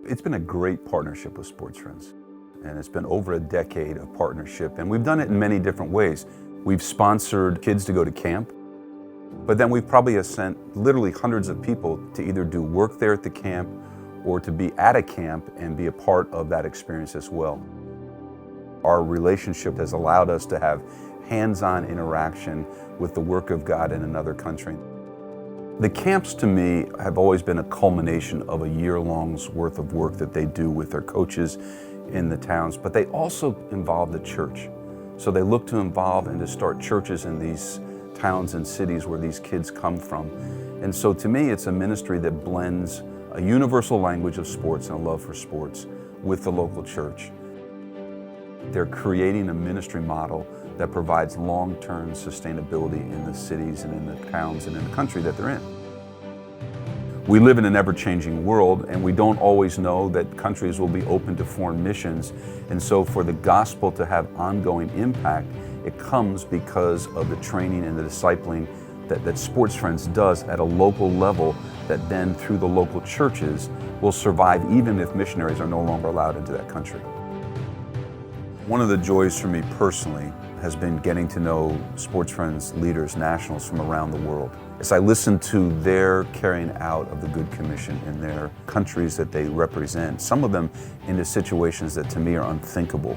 It's been a great partnership with Sports Friends, and it's been over a decade of partnership, and we've done it in many different ways. We've sponsored kids to go to camp, but then we've probably sent literally hundreds of people to either do work there at the camp or to be at a camp and be a part of that experience as well. Our relationship has allowed us to have hands-on interaction with the work of God in another country. The camps to me have always been a culmination of a year-long's worth of work that they do with their coaches in the towns, but they also involve the church. So they look to involve and to start churches in these towns and cities where these kids come from. And so to me, it's a ministry that blends a universal language of sports and a love for sports with the local church. They're creating a ministry model that provides long-term sustainability in the cities and in the towns and in the country that they're in. We live in an ever-changing world, and we don't always know that countries will be open to foreign missions. And so for the gospel to have ongoing impact, it comes because of the training and the discipling that Sports Friends does at a local level that then through the local churches will survive even if missionaries are no longer allowed into that country. One of the joys for me personally has been getting to know Sports Friends leaders, nationals from around the world. As I listen to their carrying out of the Good Commission in their countries that they represent, some of them into situations that to me are unthinkable.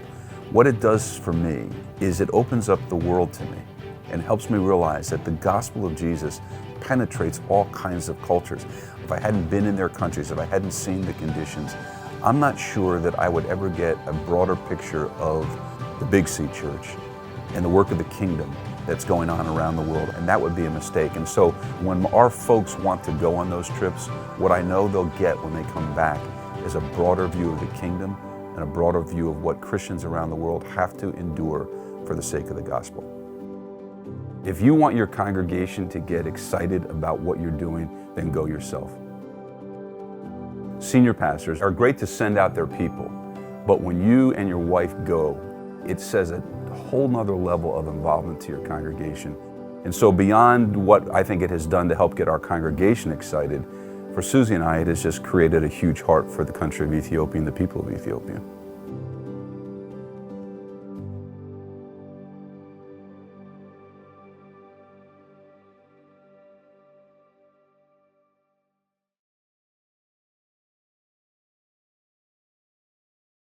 What it does for me is it opens up the world to me and helps me realize that the gospel of Jesus penetrates all kinds of cultures. If I hadn't been in their countries, if I hadn't seen the conditions, I'm not sure that I would ever get a broader picture of the Big C Church and the work of the kingdom that's going on around the world, and that would be a mistake. And so when our folks want to go on those trips, what I know they'll get when they come back is a broader view of the kingdom and a broader view of what Christians around the world have to endure for the sake of the gospel. If you want your congregation to get excited about what you're doing, then go yourself. Senior pastors are great to send out their people, but when you and your wife go, it says a whole nother level of involvement to your congregation. And so beyond what I think it has done to help get our congregation excited, for Susie and I, it has just created a huge heart for the country of Ethiopia and the people of Ethiopia.